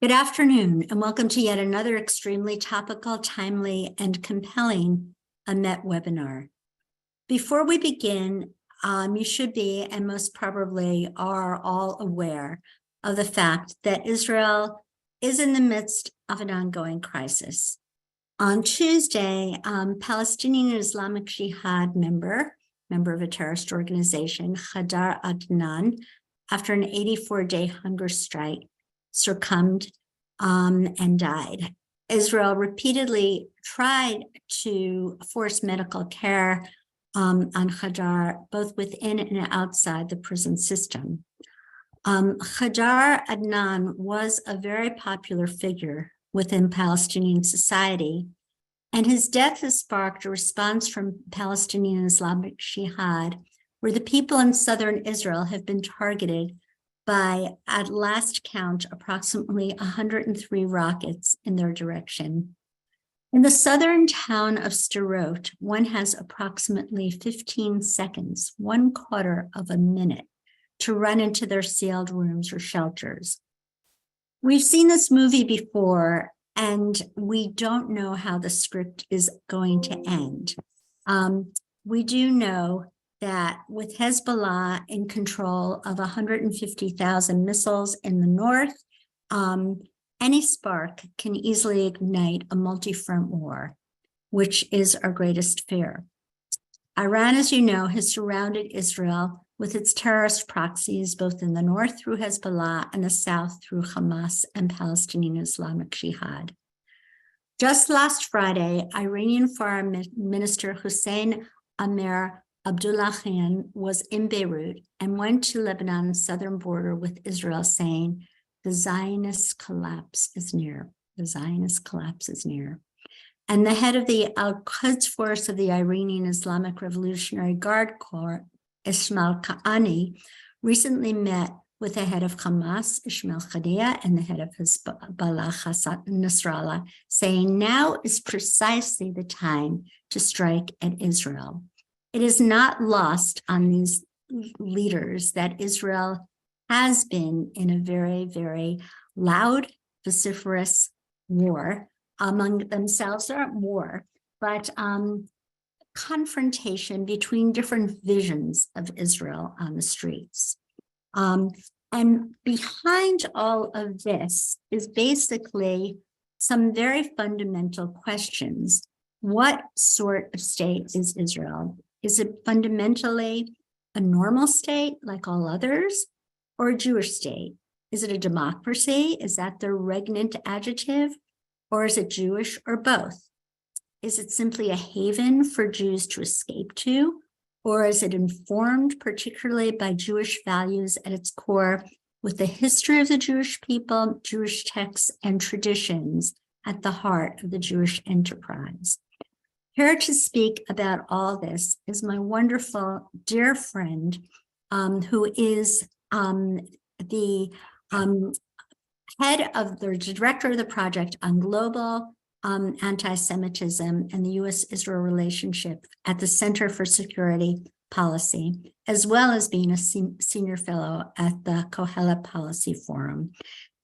Good afternoon, and welcome to yet another extremely topical, timely, and compelling AMET webinar. Before we begin, you should be, and most probably are all aware of the fact that Israel is in the midst of an ongoing crisis. On Tuesday, Palestinian Islamic Jihad member of a terrorist organization, Hadar Adnan, after an 84-day hunger strike, succumbed and died. Israel repeatedly tried to force medical care on Hadar, both within and outside the prison system. Hadar Adnan was a very popular figure within Palestinian society, and his death has sparked a response from Palestinian Islamic Jihad, where the people in southern Israel have been targeted by, at last count, approximately 103 rockets in their direction. In the southern town of Sderot, one has approximately 15 seconds, 1/4 of a minute, to run into their sealed rooms or shelters. We've seen this movie before, and we don't know how the script is going to end. We do know that with Hezbollah in control of 150,000 missiles in the north, any spark can easily ignite a multi-front war, which is our greatest fear. Iran, as you know, has surrounded Israel with its terrorist proxies, both in the north through Hezbollah and the south through Hamas and Palestinian Islamic Jihad. Just last Friday, Iranian Foreign Minister Hussein Amir Abdullahian was in Beirut and went to Lebanon's southern border with Israel, saying, "The Zionist collapse is near. The Zionist collapse is near." And the head of the Al-Quds force of the Iranian Islamic Revolutionary Guard Corps, Ismail Qaani, recently met with the head of Hamas, Ismail Haniyeh, and the head of Hezbollah, Hassan Nasrallah, saying now is precisely the time to strike at Israel. It is not lost on these leaders that Israel has been in a very, very loud, vociferous war among themselves. There aren't war, but confrontation between different visions of Israel on the streets. And behind all of this is basically some very fundamental questions. What sort of state is Israel? Is it fundamentally a normal state like all others, or a Jewish state? Is it a democracy? Is that the regnant adjective? Or is it Jewish, or both? Is it simply a haven for Jews to escape to? Or is it informed particularly by Jewish values at its core, with the history of the Jewish people, Jewish texts, and traditions at the heart of the Jewish enterprise? Here to speak about all this is my wonderful dear friend, who is the head of the director of the project on global anti-Semitism and the U.S.-Israel relationship at the Center for Security Policy, as well as being a senior fellow at the Kohelet Policy Forum.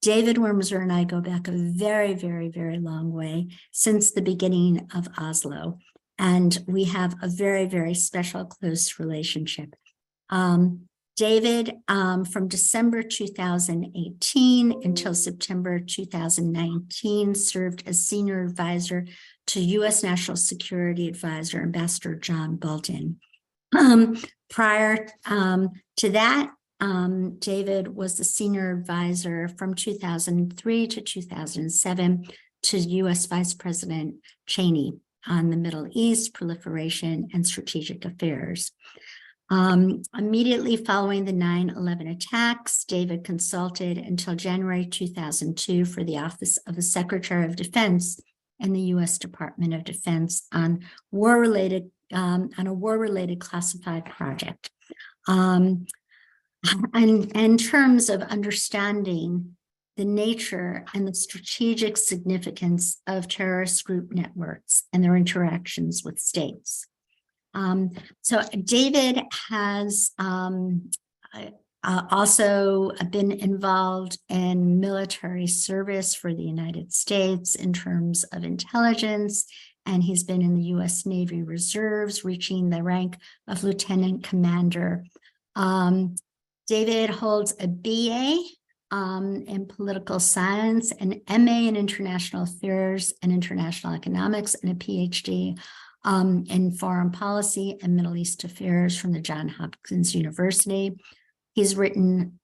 David Wurmser and I go back a very, very, very long way, since the beginning of Oslo, and we have a very, very special, close relationship. David, from December 2018 until September 2019, served as senior advisor to U.S. National Security Advisor, Ambassador John Bolton. Prior to that, David was the senior advisor from 2003 to 2007 to U.S. Vice President Cheney on the Middle East, proliferation, and strategic affairs. Immediately following the 9/11 attacks, David consulted until January 2002 for the Office of the Secretary of Defense and the U.S. Department of Defense on a war-related classified project. And in terms of understanding the nature and the strategic significance of terrorist group networks and their interactions with states. So David has Also been involved in military service for the United States in terms of intelligence, and he's been in the U.S. Navy Reserves, reaching the rank of lieutenant commander. David holds a BA in political science, an MA in international affairs and international economics, and a PhD in foreign policy and Middle East affairs from the Johns Hopkins University. He's written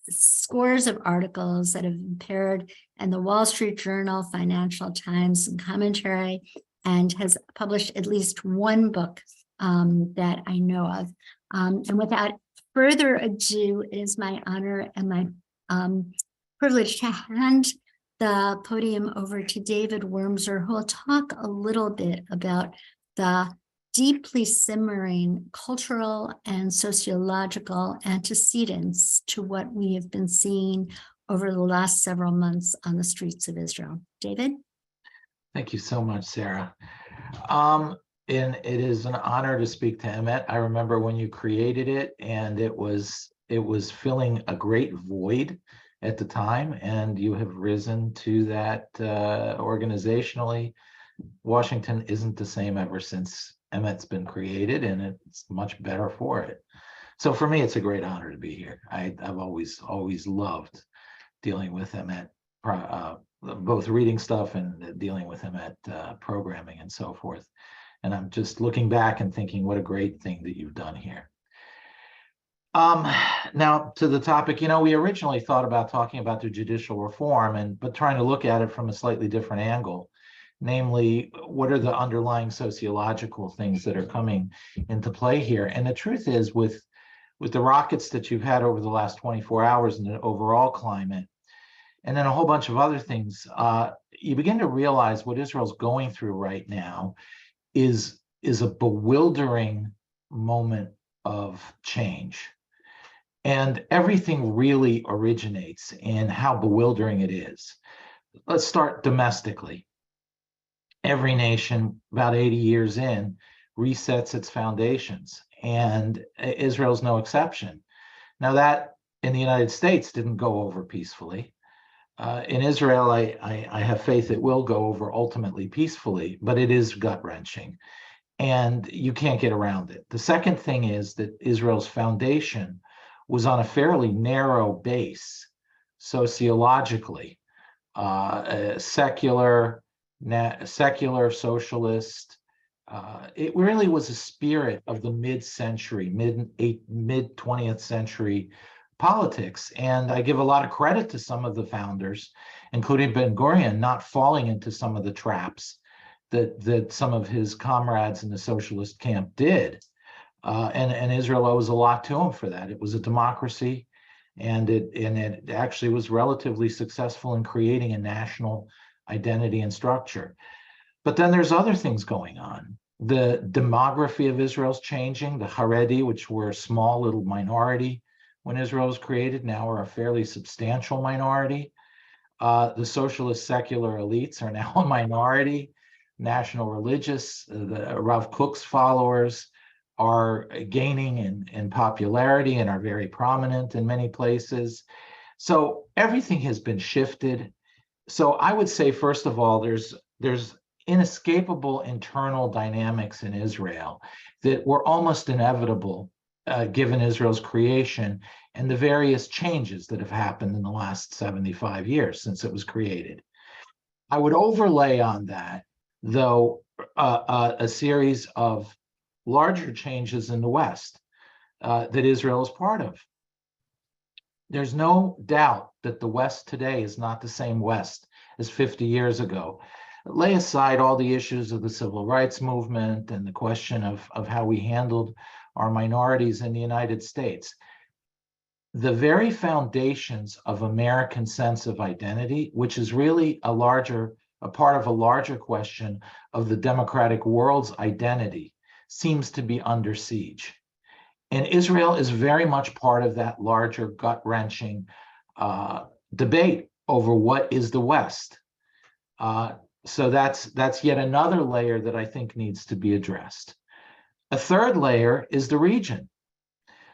scores of articles that have appeared in the Wall Street Journal, Financial Times, and commentary, and has published at least one book that I know of. And without further ado, it is my honor and my privilege to hand the podium over to David Wurmser, who will talk a little bit about the deeply simmering cultural and sociological antecedents to what we have been seeing over the last several months on the streets of Israel. David? Thank you so much, Sarah. And it is an honor to speak to Emet. I remember when you created it, and it was filling a great void at the time, and you have risen to that organizationally. Washington isn't the same ever since Emet's been created, and it's much better for it. So for me, it's a great honor to be here. I've always loved dealing with Emet, both reading stuff and dealing with Emet programming and so forth. And I'm just looking back and thinking, what a great thing that you've done here. Now to the topic, we originally thought about talking about the judicial reform, but trying to look at it from a slightly different angle. Namely, what are the underlying sociological things that are coming into play here? And the truth is, with the rockets that you've had over the last 24 hours and the overall climate, and then a whole bunch of other things, you begin to realize what Israel's going through right now is a bewildering moment of change. And everything really originates in how bewildering it is. Let's start domestically. Every nation, about 80 years in, resets its foundations, and Israel's no exception. Now that in the United States didn't go over peacefully. In Israel, I have faith it will go over ultimately peacefully, but it is gut-wrenching, and you can't get around it. The second thing is that Israel's foundation was on a fairly narrow base, sociologically, secular, socialist. It really was a spirit of the mid-century, mid 20th century politics. And I give a lot of credit to some of the founders, including Ben-Gurion, not falling into some of the traps that some of his comrades in the socialist camp did. And Israel owes a lot to him for that. It was a democracy, and it actually was relatively successful in creating a national identity and structure. But then there's other things going on. The demography of Israel's changing. The Haredi, which were a small little minority when Israel was created, now are a fairly substantial minority. The socialist secular elites are now a minority. National religious, the Rav Kook's followers are gaining in popularity and are very prominent in many places. So everything has been shifted. So I would say, first of all, there's inescapable internal dynamics in Israel that were almost inevitable given Israel's creation and the various changes that have happened in the last 75 years since it was created. I would overlay on that, though, a series of larger changes in the West that Israel is part of. There's no doubt that the West today is not the same West as 50 years ago. Lay aside all the issues of the civil rights movement and the question of how we handled our minorities in the United States. The very foundations of American sense of identity, which is really a part of a larger question of the democratic world's identity, seems to be under siege. And Israel is very much part of that larger gut-wrenching debate over what is the West. So that's yet another layer that I think needs to be addressed. A third layer is the region.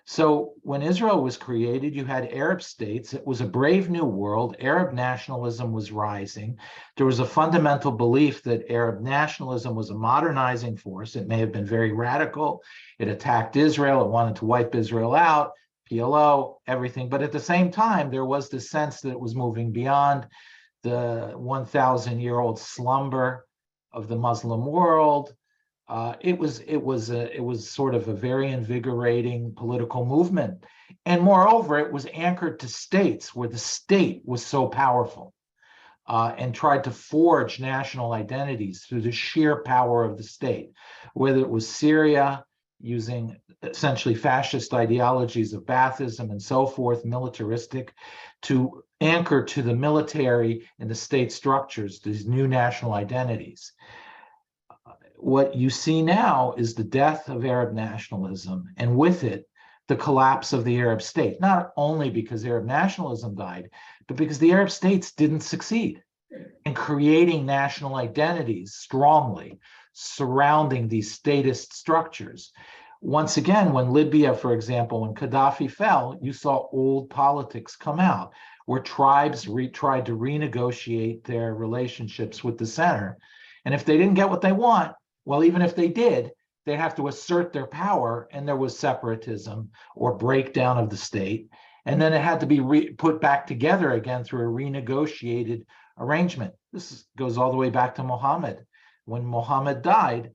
So when Israel was created, you had Arab states. It was a brave new world. Arab nationalism was rising. There was a fundamental belief that Arab nationalism was a modernizing force. It may have been very radical. It attacked Israel. It wanted to wipe Israel out, PLO, everything. But at the same time, there was this sense that it was moving beyond the 1,000-year-old slumber of the Muslim world. It was sort of a very invigorating political movement, and moreover, it was anchored to states where the state was so powerful, and tried to forge national identities through the sheer power of the state. Whether it was Syria, using essentially fascist ideologies of Baathism and so forth, militaristic, to anchor to the military and the state structures, these new national identities. What you see now is the death of Arab nationalism, and with it, the collapse of the Arab state, not only because Arab nationalism died, but because the Arab states didn't succeed in creating national identities strongly surrounding these statist structures. Once again, when Libya, for example, when Gaddafi fell, you saw old politics come out where tribes tried to renegotiate their relationships with the center. And if they didn't get what they want, well, even if they did, they have to assert their power, and there was separatism or breakdown of the state. And then it had to be put back together again through a renegotiated arrangement. This goes all the way back to Muhammad. When Muhammad died,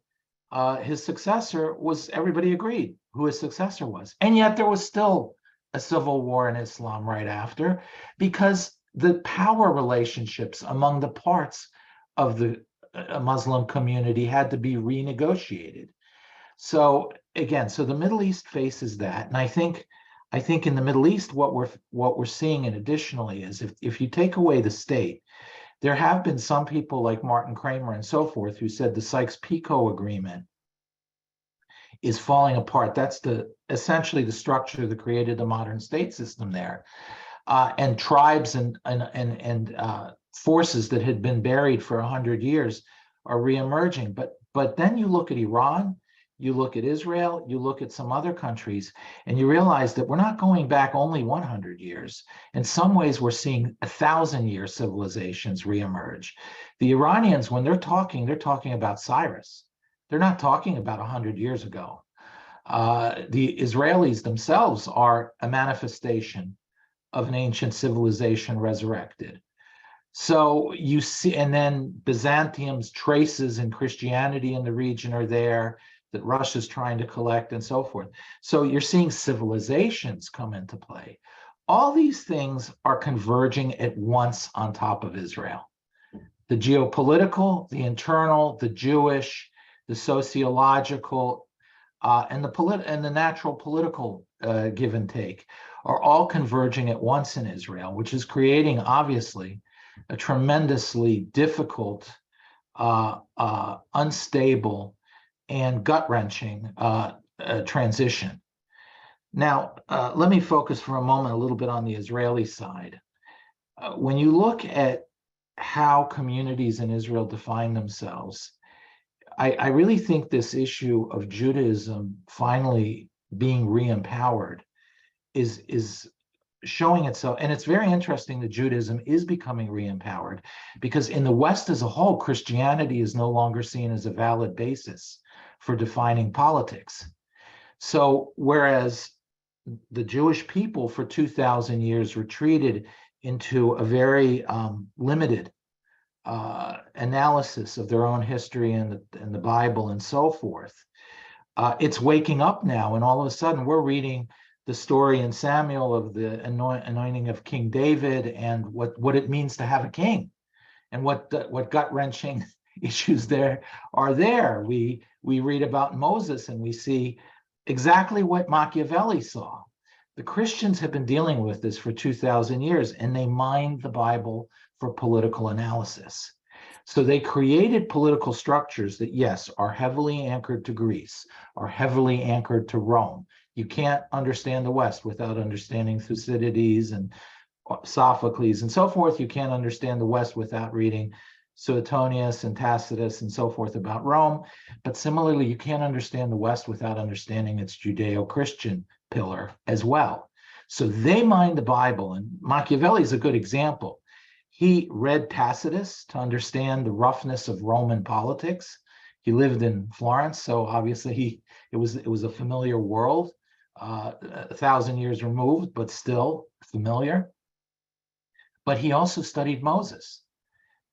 his successor was, everybody agreed who his successor was. And yet there was still a civil war in Islam right after, because the power relationships among the parts of the Muslim community had to be renegotiated. So again, so the Middle East faces that, and I think in the Middle East, what we're seeing, and additionally, is if you take away the state, there have been some people like Martin Kramer and so forth who said the Sykes-Picot Agreement is falling apart. That's essentially the structure that created the modern state system there, and tribes and forces that had been buried for 100 years are reemerging. But then you look at Iran, you look at Israel, you look at some other countries, and you realize that we're not going back only 100 years. In some ways, we're seeing 1,000-year civilizations reemerge. The Iranians, when they're talking about Cyrus. They're not talking about 100 years ago. The Israelis themselves are a manifestation of an ancient civilization resurrected. So you see, and then Byzantium's traces in Christianity in the region are there that Russia's trying to collect and so forth. So you're seeing civilizations come into play. All these things are converging at once on top of Israel. The geopolitical, the internal, the Jewish, the sociological, and the natural political give and take are all converging at once in Israel, which is creating, obviously, a tremendously difficult, unstable, and gut-wrenching transition. Now, let me focus for a moment a little bit on the Israeli side. When you look at how communities in Israel define themselves, I really think this issue of Judaism finally being re-empowered is showing itself. And it's very interesting that Judaism is becoming re-empowered, because in the West as a whole, Christianity is no longer seen as a valid basis for defining politics. So whereas the Jewish people for 2,000 years retreated into a very limited analysis of their own history and the Bible and so forth, it's waking up now, and all of a sudden we're reading the story in Samuel of the anointing of King David and what it means to have a king, and what gut-wrenching issues there are there. We read about Moses and we see exactly what Machiavelli saw. The Christians have been dealing with this for 2,000 years, and they mined the Bible for political analysis. So they created political structures that, yes, are heavily anchored to Greece, are heavily anchored to Rome. You can't understand the West without understanding Thucydides and Sophocles and so forth. You can't understand the West without reading Suetonius and Tacitus and so forth about Rome. But similarly, you can't understand the West without understanding its Judeo-Christian pillar as well. So they mined the Bible, and Machiavelli is a good example. He read Tacitus to understand the roughness of Roman politics. He lived in Florence, so obviously it was a familiar world, 1,000 years removed, but still familiar. But he also studied Moses.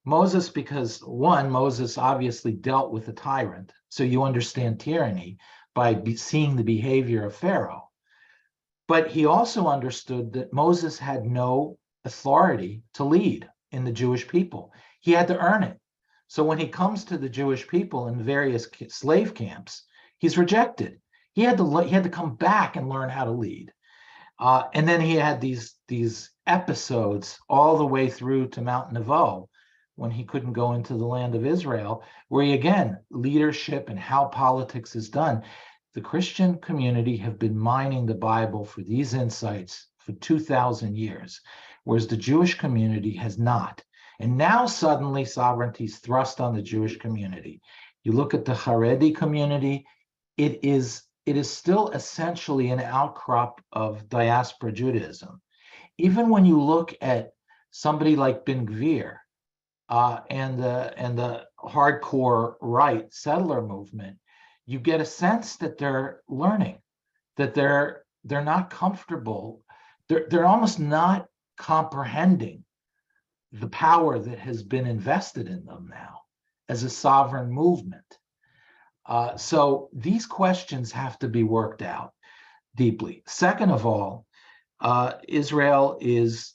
Moses, because one, Moses obviously dealt with a tyrant, so you understand tyranny by seeing the behavior of Pharaoh. But he also understood that Moses had no authority to lead in the Jewish people. He had to earn it. So when he comes to the Jewish people in various slave camps, he's rejected. He had to come back and learn how to lead. And then he had these episodes all the way through to Mount Nebo, when he couldn't go into the land of Israel, where he, again, leadership and how politics is done. The Christian community have been mining the Bible for these insights for 2,000 years, whereas the Jewish community has not. And now suddenly sovereignty is thrust on the Jewish community. You look at the Haredi community, it is still essentially an outcrop of diaspora Judaism. Even when you look at somebody like Ben Gvir, and the hardcore right settler movement, you get a sense that they're learning, that they're not comfortable, they're almost not comprehending the power that has been invested in them now as a sovereign movement. So these questions have to be worked out deeply. Second of all, Israel is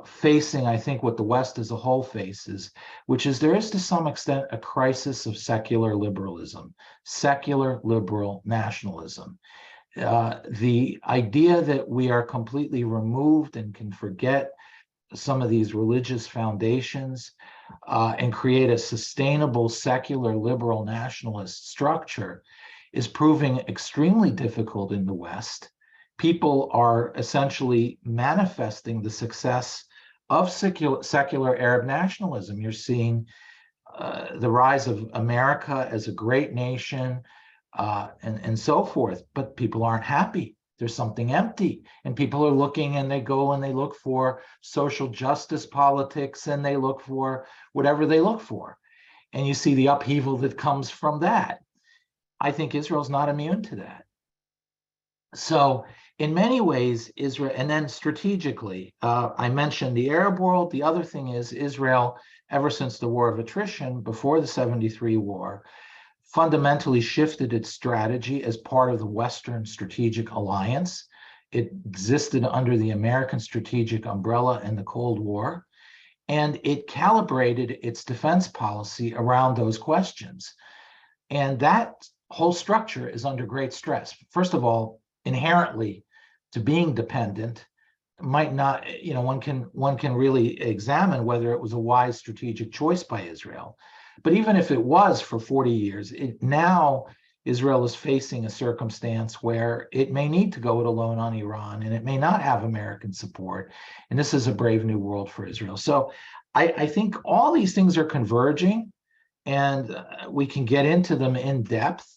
facing, I think, what the West as a whole faces, which is there is to some extent a crisis of secular liberalism, secular liberal nationalism. The idea that we are completely removed and can forget some of these religious foundations and create a sustainable secular liberal nationalist structure is proving extremely difficult in the West. People are essentially manifesting the success of secular Arab nationalism. You're seeing the rise of America as a great nation and so forth, but people aren't happy. There's something empty, and people are looking, and they go and they look for social justice politics, and they look for whatever they look for. And you see the upheaval that comes from that. I think Israel's not immune to that. So in many ways, Israel, and then strategically, I mentioned the Arab world. The other thing is Israel, ever since the War of Attrition, before the 73 war, fundamentally shifted its strategy as part of the Western Strategic Alliance. It existed under the American strategic umbrella in the Cold War, and it calibrated its defense policy around those questions. And that whole structure is under great stress. First of all, inherently to being dependent might not, one can really examine whether it was a wise strategic choice by Israel. But even if it was for 40 years, now Israel is facing a circumstance where it may need to go it alone on Iran, and it may not have American support. And this is a brave new world for Israel. So I think all these things are converging, and we can get into them in depth.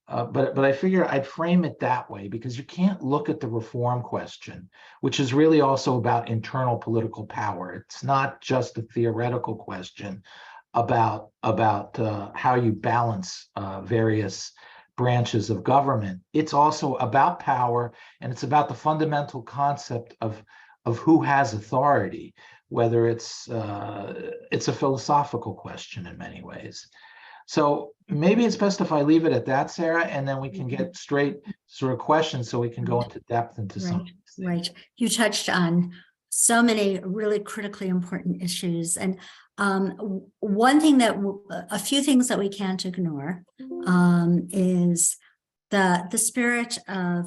But I figure I'd frame it that way, because you can't look at the reform question, which is really also about internal political power. It's not just a theoretical question about how you balance various branches of government. It's also about power, and it's about the fundamental concept of who has authority, whether it's a philosophical question in many ways. So maybe it's best if I leave it at that, Sarah, and then we can get straight sort of questions so we can go into depth into some. Right. You touched on so many really critically important issues. And a few things that we can't ignore is the spirit of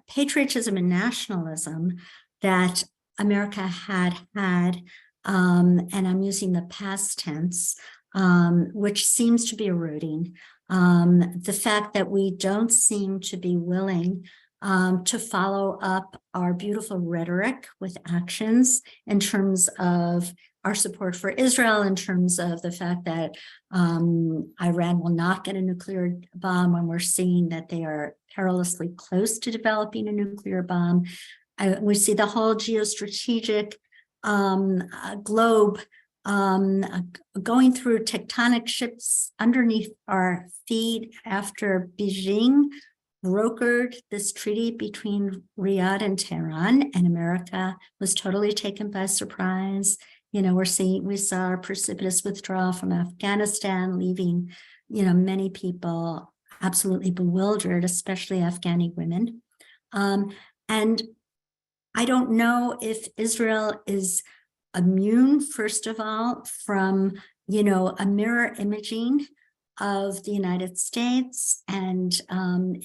patriotism and nationalism that America had, and I'm using the past tense, which seems to be eroding. The fact that we don't seem to be willing to follow up our beautiful rhetoric with actions in terms of our support for Israel in terms of the fact that Iran will not get a nuclear bomb when we're seeing that they are perilously close to developing a nuclear bomb. We see the whole geostrategic globe going through tectonic shifts underneath our feet after Beijing brokered this treaty between Riyadh and Tehran, and America was totally taken by surprise. We saw a precipitous withdrawal from Afghanistan, leaving, many people absolutely bewildered, especially Afghani women. And I don't know if Israel is immune, first of all, from, a mirror imaging of the United States, and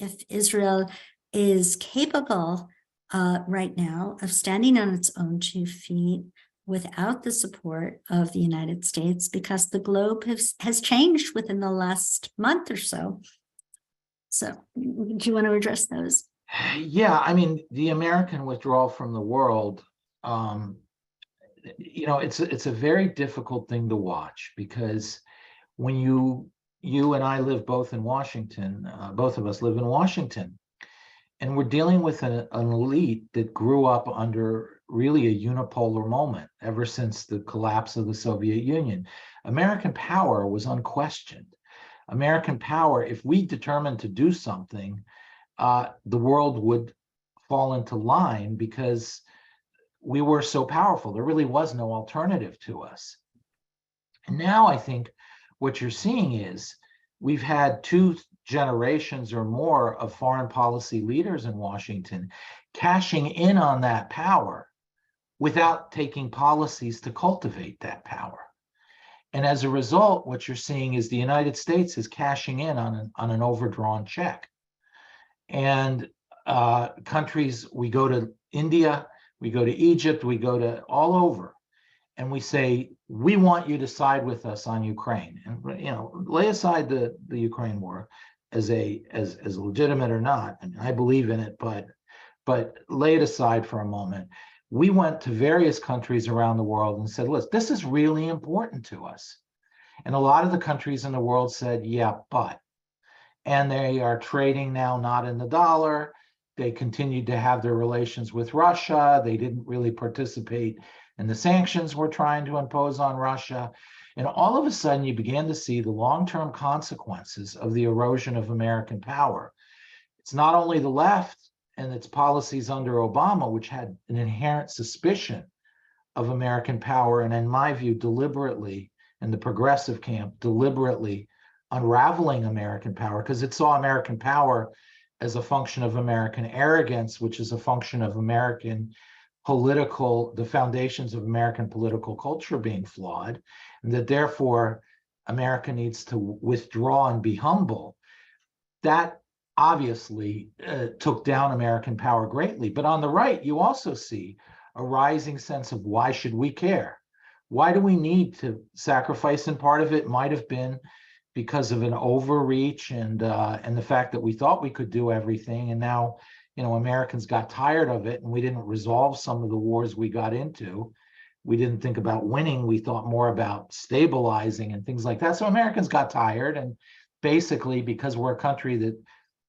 if Israel is capable right now of standing on its own 2 feet without the support of the United States, because the globe has changed within the last month or so. So do you want to address those? Yeah, I mean, the American withdrawal from the world, it's a very difficult thing to watch, because when you and I live both in Washington, both of us live in Washington, and we're dealing with an elite that grew up under really a unipolar moment ever since the collapse of the Soviet Union. American power was unquestioned. American power, if we determined to do something, the world would fall into line because we were so powerful. There really was no alternative to us. And now I think what you're seeing is we've had 2 generations or more of foreign policy leaders in Washington cashing in on that power without taking policies to cultivate that power. And as a result, what you're seeing is the United States is cashing in on an overdrawn check. And countries, we go to India, we go to Egypt, we go to all over, and we say, we want you to side with us on Ukraine. And lay aside the Ukraine war as legitimate or not. I mean, I believe in it, but lay it aside for a moment. We went to various countries around the world and said, listen, this is really important to us. And a lot of the countries in the world said, yeah, but. And they are trading now not in the dollar. They continued to have their relations with Russia. They didn't really participate in the sanctions we're trying to impose on Russia. And all of a sudden, you began to see the long-term consequences of the erosion of American power. It's not only the left and its policies under Obama, which had an inherent suspicion of American power, and in my view, deliberately, in the progressive camp, deliberately unraveling American power, because it saw American power as a function of American arrogance, which is a function of American the foundations of American political culture being flawed, and that therefore America needs to withdraw and be humble. That obviously took down American power greatly. But on the right, you also see a rising sense of, why should we care? Why do we need to sacrifice? And part of it might have been because of an overreach and the fact that we thought we could do everything, and now Americans got tired of it, and we didn't resolve some of the wars we got into. We didn't think about winning. We thought more about stabilizing and things like that. So Americans got tired, and basically, because we're a country that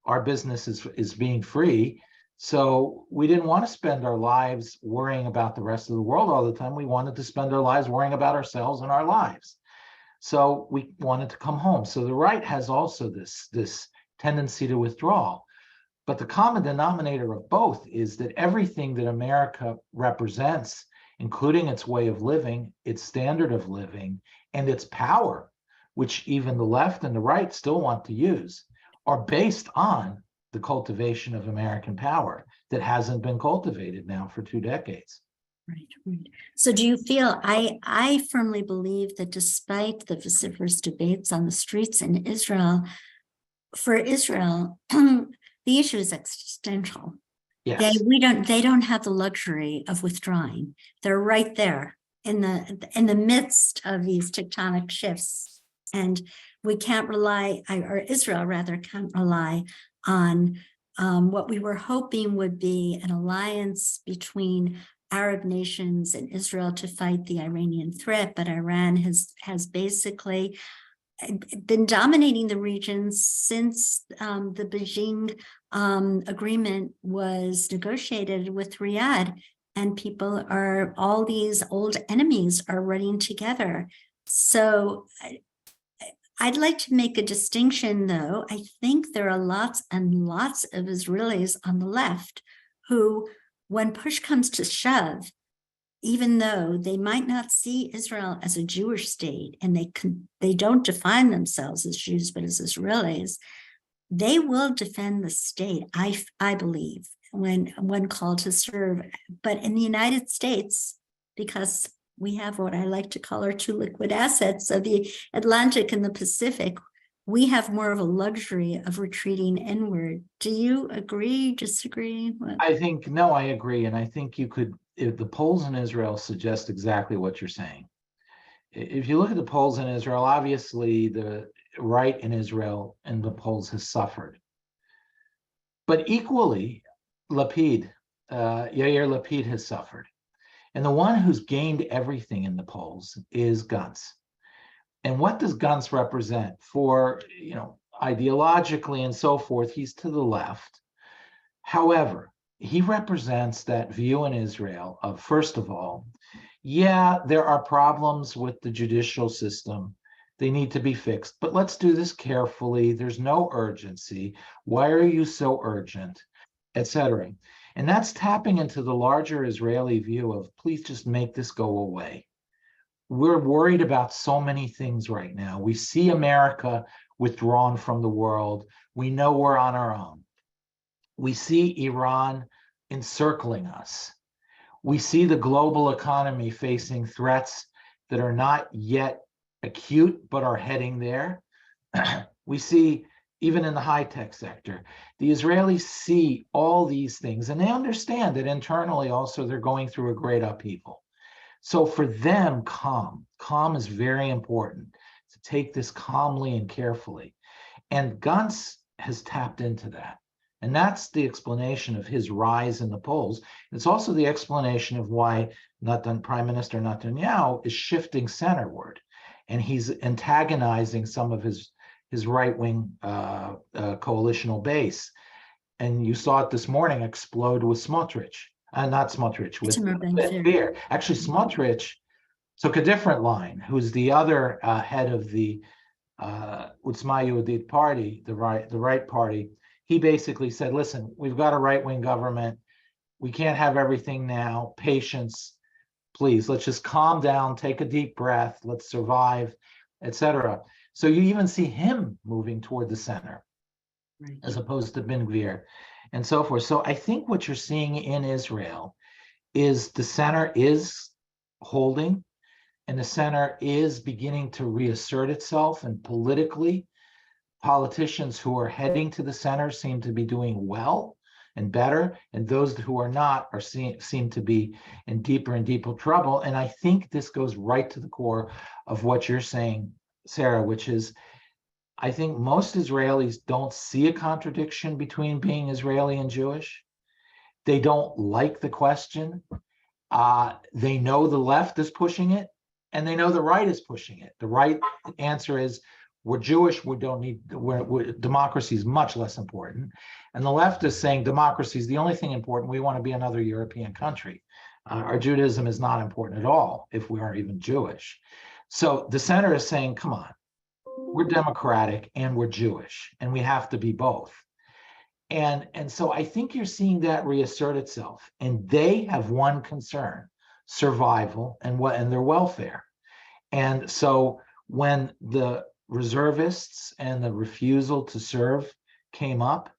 our business is being free, so we didn't want to spend our lives worrying about the rest of the world all the time. We wanted to spend our lives worrying about ourselves and our lives. So we wanted to come home. So the right has also this tendency to withdraw. But the common denominator of both is that everything that America represents, including its way of living, its standard of living, and its power, which even the left and the right still want to use, are based on the cultivation of American power that hasn't been cultivated now for 2 decades. Right. So do you feel, I firmly believe that despite the vociferous debates on the streets in Israel, for Israel, the issue is existential. Yes. They don't have the luxury of withdrawing. They're right there in the midst of these tectonic shifts. And we can't rely, or Israel rather, can't rely on what we were hoping would be an alliance between Arab nations and Israel to fight the Iranian threat, but Iran has basically been dominating the region since the Beijing agreement was negotiated with Riyadh, and all these old enemies are running together. So I'd like to make a distinction, though. I think there are lots and lots of Israelis on the left who, when push comes to shove, even though they might not see Israel as a Jewish state, and they don't define themselves as Jews, but as Israelis, they will defend the state, I believe, when called to serve. But in the United States, because we have what I like to call our two liquid assets of the Atlantic and the Pacific, we have more of a luxury of retreating inward. Do you agree, disagree? I think, no, I agree. And I think if the polls in Israel suggest exactly what you're saying. If you look at the polls in Israel, obviously the right in Israel and the polls has suffered. But equally, Yair Lapid has suffered. And the one who's gained everything in the polls is Gantz. And what does Gantz represent? For, ideologically and so forth, he's to the left. However, he represents that view in Israel of, first of all, yeah, there are problems with the judicial system. They need to be fixed, but let's do this carefully. There's no urgency. Why are you so urgent, etc.? And that's tapping into the larger Israeli view of, please just make this go away. We're worried about so many things right now. We see America withdrawn from the world. We know we're on our own. We see Iran encircling us. We see the global economy facing threats that are not yet acute, but are heading there. We see, even in the high-tech sector, the Israelis see all these things, and they understand that internally also they're going through a great upheaval. So for them, calm is very important, to take this calmly and carefully. And Gantz has tapped into that. And that's the explanation of his rise in the polls. It's also the explanation of why Prime Minister Netanyahu is shifting centerward, and he's antagonizing some of his right-wing coalitional base. And you saw it this morning explode with Smotrich. Not Smotrich, with Beer. Actually, Smotrich took a different line, who's the other head of the Utzma Yehudit party, the right party. He basically said, listen, we've got a right-wing government. We can't have everything now. Patience, please. Let's just calm down, take a deep breath. Let's survive, etc. So you even see him moving toward the center, right, as opposed to Ben Gvir and so forth. So I think what you're seeing in Israel is the center is holding, and the center is beginning to reassert itself. And politically, politicians who are heading to the center seem to be doing well and better, and those who are not seem to be in deeper and deeper trouble. And I think this goes right to the core of what you're saying, Sarah, which is, I think most Israelis don't see a contradiction between being Israeli and Jewish. They don't like the question. They know the left is pushing it, and they know the right is pushing it. The right answer is, we're Jewish, we don't need, democracy is much less important. And the left is saying democracy is the only thing important. We want to be another European country. Our Judaism is not important at all if we aren't even Jewish. So the center is saying, come on, we're democratic and we're Jewish, and we have to be both. And so I think you're seeing that reassert itself. And they have one concern: survival and their welfare. And so when the reservists and the refusal to serve came up,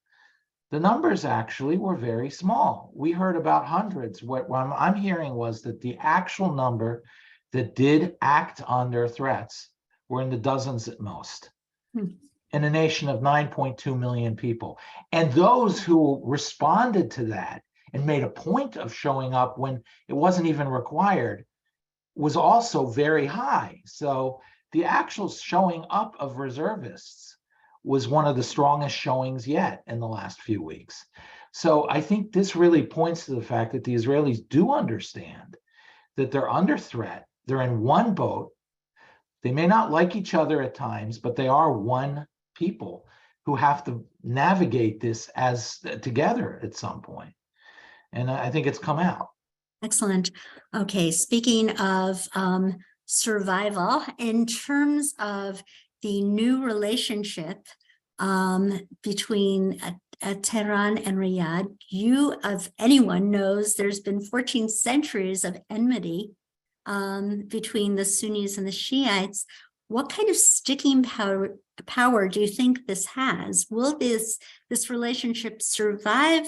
the numbers actually were very small. We heard about hundreds. What I'm hearing was that the actual number that did act under threats were in the dozens at most, in a nation of 9.2 million people. And those who responded to that and made a point of showing up when it wasn't even required was also very high. So the actual showing up of reservists was one of the strongest showings yet in the last few weeks. So I think this really points to the fact that the Israelis do understand that they're under threat. They're in one boat. They may not like each other at times, but they are one people who have to navigate this as together at some point. And I think it's come out. Excellent. Okay, speaking of survival, in terms of the new relationship between Tehran and Riyadh, you, of anyone, knows there's been 14 centuries of enmity between the Sunnis and the Shiites. What kind of sticking power do you think this has? Will this relationship survive,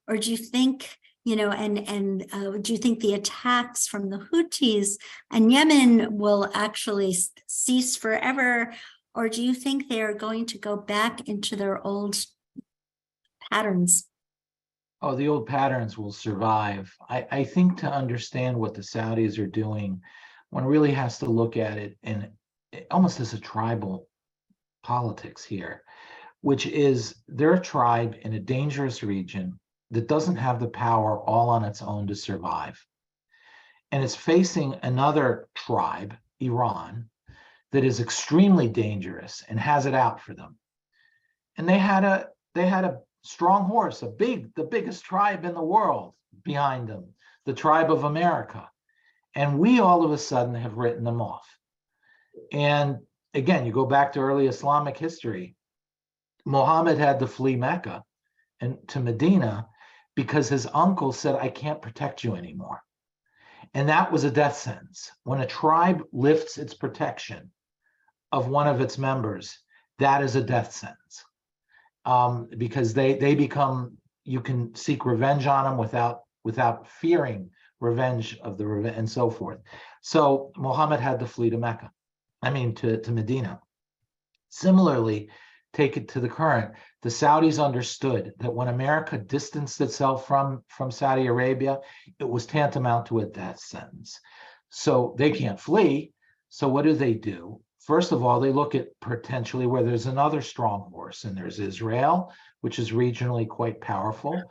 or do you think, you know, do you think the attacks from the Houthis and Yemen will actually cease forever, or do you think they are going to go back into their old patterns? Oh, the old patterns will survive. I think to understand what the Saudis are doing, one really has to look at it in almost as a tribal politics here, which is they're a tribe in a dangerous region that doesn't have the power all on its own to survive. And it's facing another tribe, Iran, that is extremely dangerous and has it out for them. And they had a strong horse, the biggest tribe in the world behind them, the tribe of America. And we all of a sudden have written them off. And again, you go back to early Islamic history, Muhammad had to flee Mecca and to Medina because his uncle said, I can't protect you anymore. And that was a death sentence. When a tribe lifts its protection of one of its members, that is a death sentence. Because they become, you can seek revenge on them without fearing revenge of the revenge and so forth. So Muhammad had to flee to Mecca, to Medina. Similarly, take it to the current. The Saudis understood that when America distanced itself from Saudi Arabia, it was tantamount to a death sentence. So they can't flee. So what do? First of all, they look at potentially where there's another strong horse, and there's Israel, which is regionally quite powerful.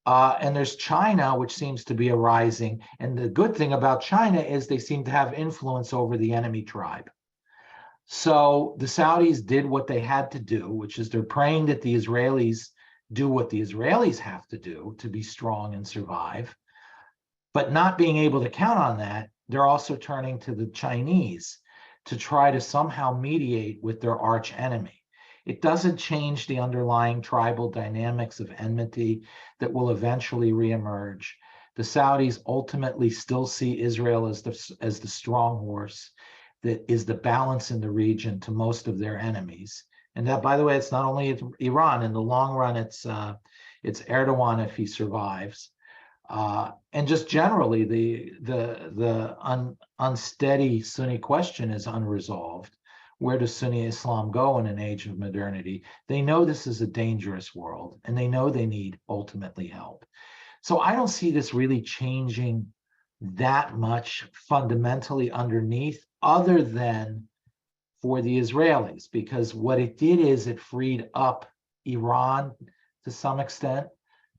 And there's China, which seems to be arising. And the good thing about China is they seem to have influence over the enemy tribe. So the Saudis did what they had to do, which is they're praying that the Israelis do what the Israelis have to do to be strong and survive. But not being able to count on that, they're also turning to the Chinese to try to somehow mediate with their arch enemy. It doesn't change the underlying tribal dynamics of enmity that will eventually reemerge. The Saudis ultimately still see Israel as the strong horse that is the balance in the region to most of their enemies. And that, by the way, it's not only Iran. In the long run, it's Erdogan if he survives. And just generally, the unsteady Sunni question is unresolved. Where does Sunni Islam go in an age of modernity? They know this is a dangerous world, and they know they need ultimately help. So I don't see this really changing that much fundamentally underneath, other than for the Israelis, because what it did is it freed up Iran to some extent,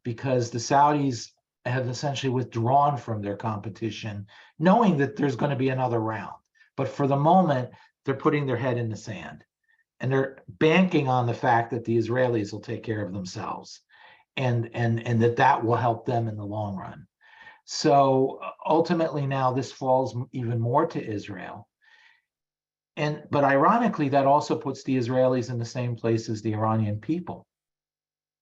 because the Saudis have essentially withdrawn from their competition, knowing that there's going to be another round. But for the moment, they're putting their head in the sand, and they're banking on the fact that the Israelis will take care of themselves, and that will help them in the long run. So ultimately now this falls even more to Israel. But ironically, that also puts the Israelis in the same place as the Iranian people,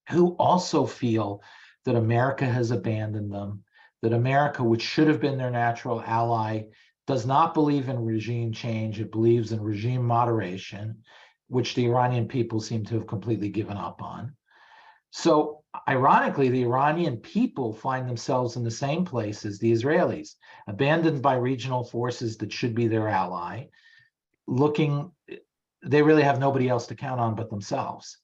who also feel that America has abandoned them, that America, which should have been their natural ally, does not believe in regime change. It believes in regime moderation, which the Iranian people seem to have completely given up on. So ironically, the Iranian people find themselves in the same place as the Israelis, abandoned by regional forces that should be their ally, they really have nobody else to count on but themselves.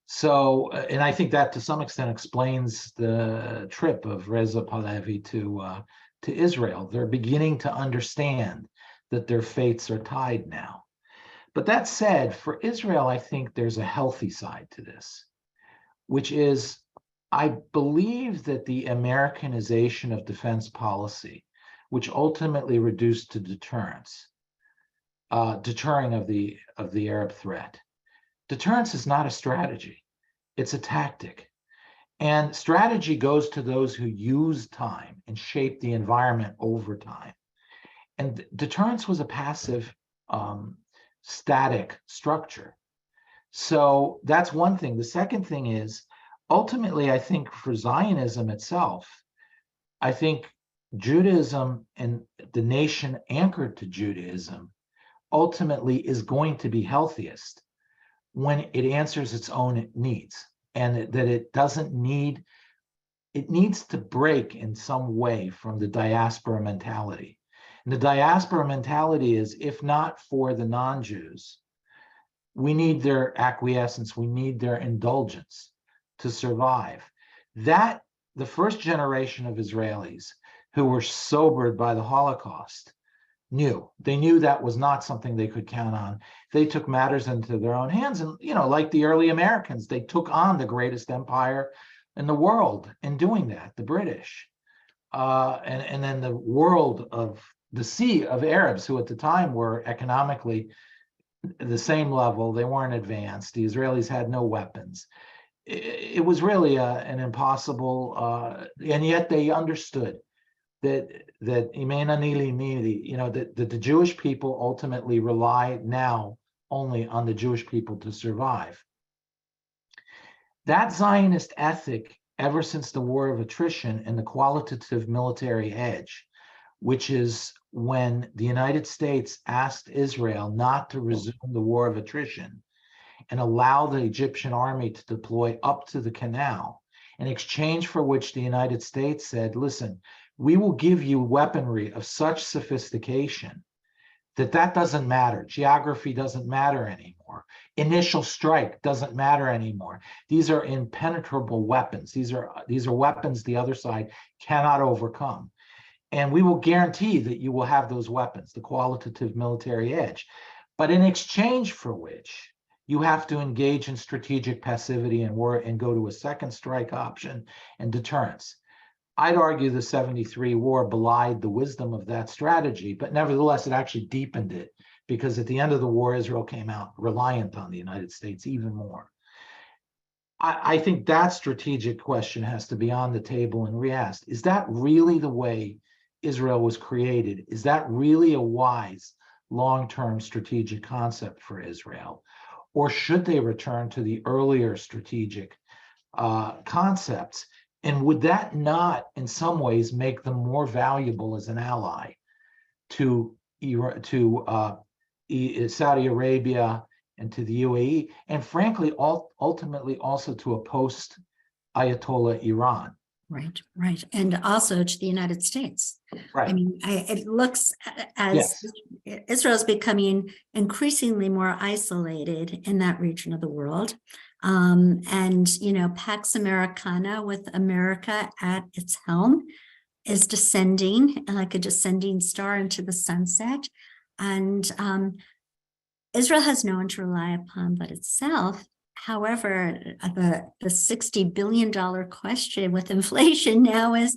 So, and I think that to some extent explains the trip of Reza Pahlavi to Israel. They're beginning to understand that their fates are tied now. But that said, for Israel, I think there's a healthy side to this, which is I believe that the Americanization of defense policy, which ultimately reduced to deterrence, deterring of the Arab threat. Deterrence is not a strategy, it's a tactic. And strategy goes to those who use time and shape the environment over time. And deterrence was a passive, static structure. So that's one thing. The second thing is, ultimately, I think for Zionism itself, I think Judaism and the nation anchored to Judaism ultimately is going to be healthiest when it answers its own needs, and that it doesn't need, it needs to break in some way from the diaspora mentality. And the diaspora mentality is, if not for the non-Jews, we need their acquiescence, we need their indulgence to survive. That the first generation of Israelis who were sobered by the Holocaust knew. They knew that was not something they could count on. They took matters into their own hands. And, like the early Americans, they took on the greatest empire in the world in doing that, the British. And then the world of the sea of Arabs, who at the time were economically the same level, they weren't advanced. The Israelis had no weapons. It was really an impossible, and yet they understood that that the Jewish people ultimately rely now only on the Jewish people to survive. That Zionist ethic, ever since the war of attrition and the qualitative military edge, which is when the United States asked Israel not to resume the war of attrition and allow the Egyptian army to deploy up to the canal, in exchange for which the United States said, listen, we will give you weaponry of such sophistication that doesn't matter. Geography doesn't matter anymore. Initial strike doesn't matter anymore. These are impenetrable weapons. These are weapons the other side cannot overcome. And we will guarantee that you will have those weapons, the qualitative military edge. But in exchange for which, you have to engage in strategic passivity and war and go to a second strike option and deterrence. I'd argue the 73 war belied the wisdom of that strategy, but nevertheless, it actually deepened it, because at the end of the war, Israel came out reliant on the United States even more. I think that strategic question has to be on the table and re-asked. Is that really the way Israel was created? Is that really a wise long-term strategic concept for Israel? Or should they return to the earlier strategic concepts? And would that not, in some ways, make them more valuable as an ally to Saudi Arabia and to the UAE, and frankly, ultimately also to a post-Ayatollah Iran? Right. And also to the United States. Right. I mean, it looks as Israel's becoming increasingly more isolated in that region of the world. And, Pax Americana, with America at its helm, is descending like a descending star into the sunset. And Israel has no one to rely upon but itself. However, the $60 billion question with inflation now is,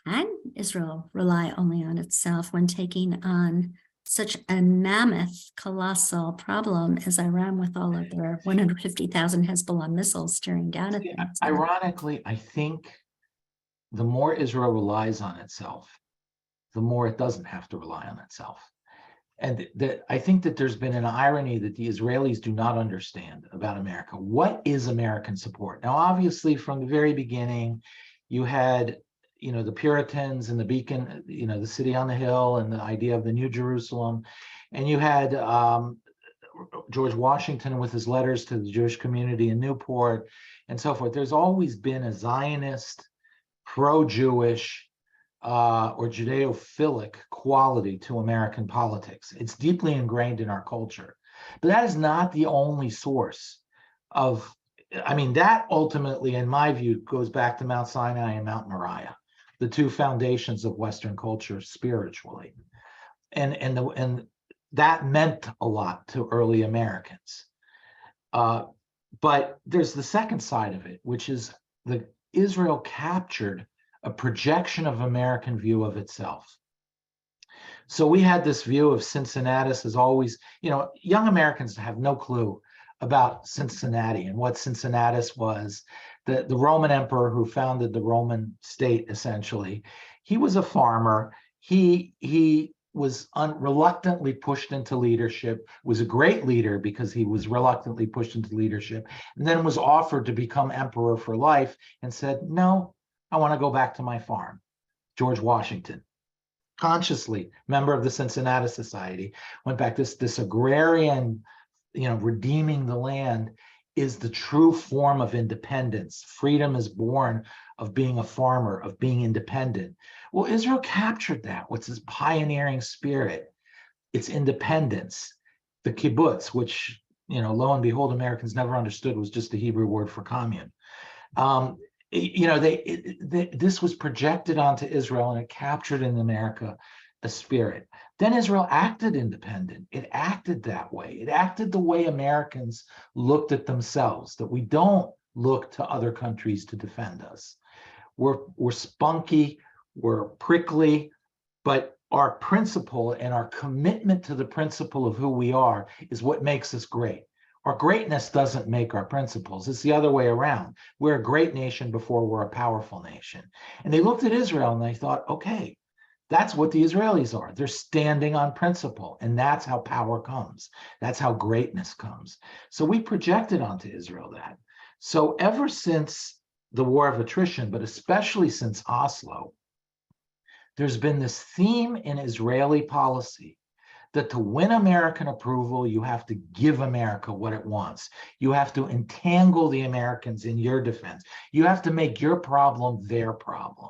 can Israel rely only on itself when taking on such a mammoth, colossal problem as Iran with all of their 150,000 Hezbollah missiles staring down at them? Ironically, I think the more Israel relies on itself, the more it doesn't have to rely on itself. And I think that there's been an irony that the Israelis do not understand about America. What is American support? Now, obviously, from the very beginning, you had, the Puritans and the beacon, the city on the hill and the idea of the New Jerusalem. And you had George Washington with his letters to the Jewish community in Newport and so forth. There's always been a Zionist, pro-Jewish, or Judeo-philic quality to American politics. It's deeply ingrained in our culture. But that is not the only source of, that ultimately, in my view, goes back to Mount Sinai and Mount Moriah, the two foundations of Western culture spiritually. And that meant a lot to early Americans. But there's the second side of it, which is the Israel captured a projection of American view of itself. So we had this view of Cincinnatus as always, young Americans have no clue about Cincinnati and what Cincinnatus was, the Roman emperor who founded the Roman state, essentially. He was a farmer. He was reluctantly pushed into leadership, was a great leader because he was reluctantly pushed into leadership, and then was offered to become emperor for life and said, no, I want to go back to my farm. George Washington, consciously member of the Cincinnati Society, went back. This agrarian, redeeming the land is the true form of independence. Freedom is born of being a farmer, of being independent. Well, Israel captured that. What's this pioneering spirit? It's independence. The kibbutz, which, lo and behold, Americans never understood was just a Hebrew word for commune. This was projected onto Israel, and it captured in America a spirit. Then Israel acted independent. It acted that way. It acted the way Americans looked at themselves, that we don't look to other countries to defend us. We're spunky, we're prickly, but our principle and our commitment to the principle of who we are is what makes us great. Our greatness doesn't make our principles. It's the other way around. We're a great nation before we're a powerful nation. And they looked at Israel and they thought, okay, that's what the Israelis are. They're standing on principle, and that's how power comes. That's how greatness comes. So we projected onto Israel that. So ever since the War of Attrition, but especially since Oslo, there's been this theme in Israeli policy that to win American approval, you have to give America what it wants. You have to entangle the Americans in your defense. You have to make your problem their problem.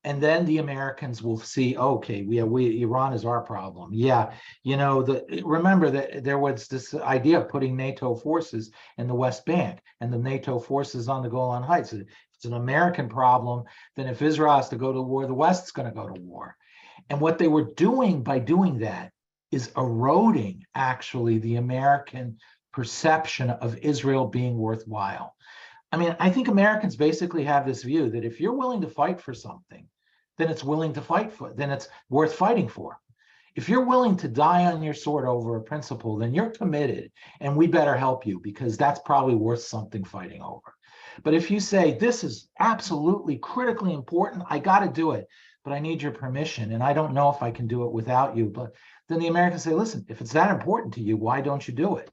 And then the Americans will see, okay, Iran is our problem. Yeah, remember that there was this idea of putting NATO forces in the West Bank and the NATO forces on the Golan Heights. If it's an American problem, then if Israel has to go to war, the West's going to go to war. And what they were doing by doing that is eroding, actually, the American perception of Israel being worthwhile. I mean, I think Americans basically have this view that if you're willing to fight for something, then it's then it's worth fighting for. If you're willing to die on your sword over a principle, then you're committed, and we better help you because that's probably worth something fighting over. But if you say, this is absolutely critically important, I got to do it, but I need your permission, and I don't know if I can do it without you, but then the Americans say, listen, if it's that important to you, why don't you do it?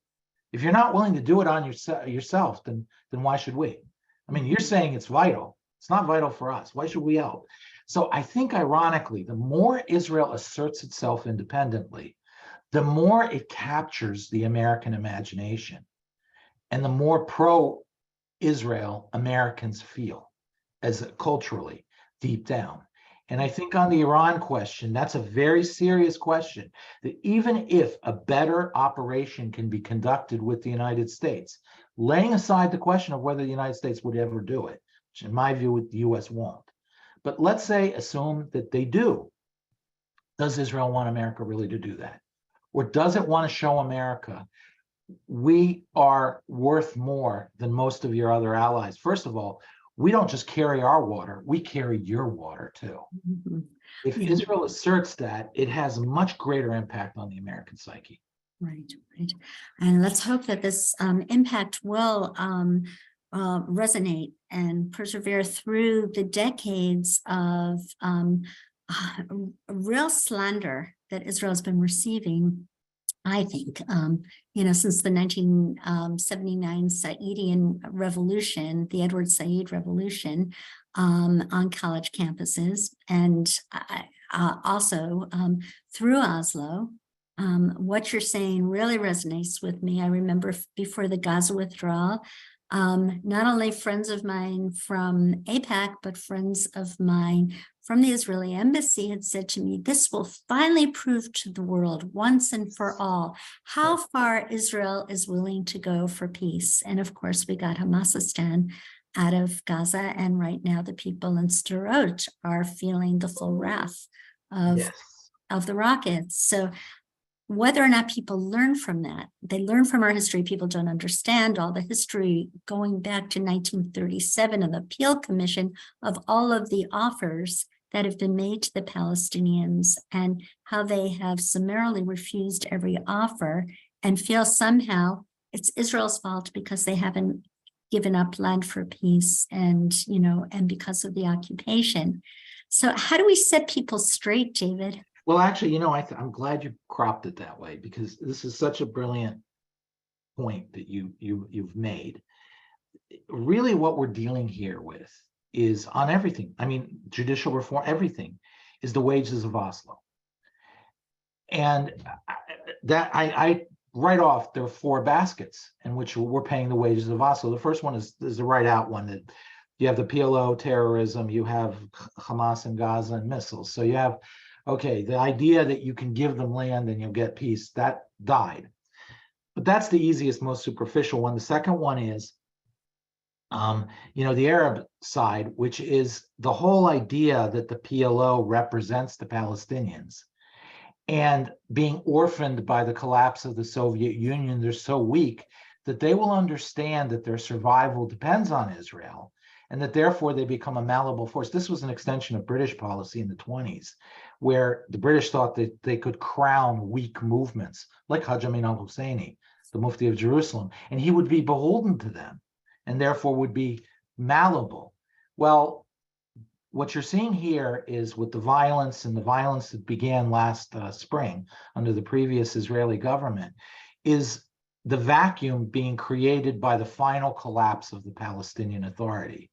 If you're not willing to do it on yourself, then why should we? I mean, you're saying it's vital. It's not vital for us. Why should we help? So I think, ironically, the more Israel asserts itself independently, the more it captures the American imagination, and the more pro-Israel Americans feel as culturally deep down. And I think on the Iran question, that's a very serious question, that even if a better operation can be conducted with the United States, laying aside the question of whether the United States would ever do it, which in my view, the US won't. But let's assume that they do. Does Israel want America really to do that? Or does it want to show America, we are worth more than most of your other allies? First of all, we don't just carry our water, we carry your water too. Mm-hmm. If Israel asserts that, it has a much greater impact on the American psyche. Right. And let's hope that this impact will resonate and persevere through the decades of real slander that Israel has been receiving, I think, since the 1979 Saadian revolution, the Edward Said revolution, on college campuses, and also through Oslo. What you're saying really resonates with me. I remember before the Gaza withdrawal, not only friends of mine from AIPAC, but friends of mine from the Israeli embassy had said to me, this will finally prove to the world once and for all how far Israel is willing to go for peace. And of course, we got Hamasistan out of Gaza, and right now the people in Sderot are feeling the full wrath of the rockets. So whether or not people learn from that. They learn from our history. People don't understand all the history going back to 1937 of the Appeal Commission of all of the offers that have been made to the Palestinians and how they have summarily refused every offer and feel somehow it's Israel's fault because they haven't given up land for peace and, and because of the occupation. So how do we set people straight, David? Well, actually, I'm glad you cropped it that way, because this is such a brilliant point that you've made. Really, what we're dealing here with is on everything. I mean, judicial reform, everything is the wages of Oslo. And I write off there are 4 baskets in which we're paying the wages of Oslo. The first one is the write out one, that you have the PLO, terrorism, you have Hamas in Gaza, and missiles. So you have, okay, the idea that you can give them land and you'll get peace, that died. But that's the easiest, most superficial one. The second one is, the Arab side, which is the whole idea that the PLO represents the Palestinians. And being orphaned by the collapse of the Soviet Union, they're so weak that they will understand that their survival depends on Israel, and that therefore they become a malleable force. This was an extension of British policy in the 1920s, where the British thought that they could crown weak movements, like Hajj Amin al-Husseini, the Mufti of Jerusalem, and he would be beholden to them, and therefore would be malleable. Well, what you're seeing here is with the violence that began last spring under the previous Israeli government, is the vacuum being created by the final collapse of the Palestinian Authority.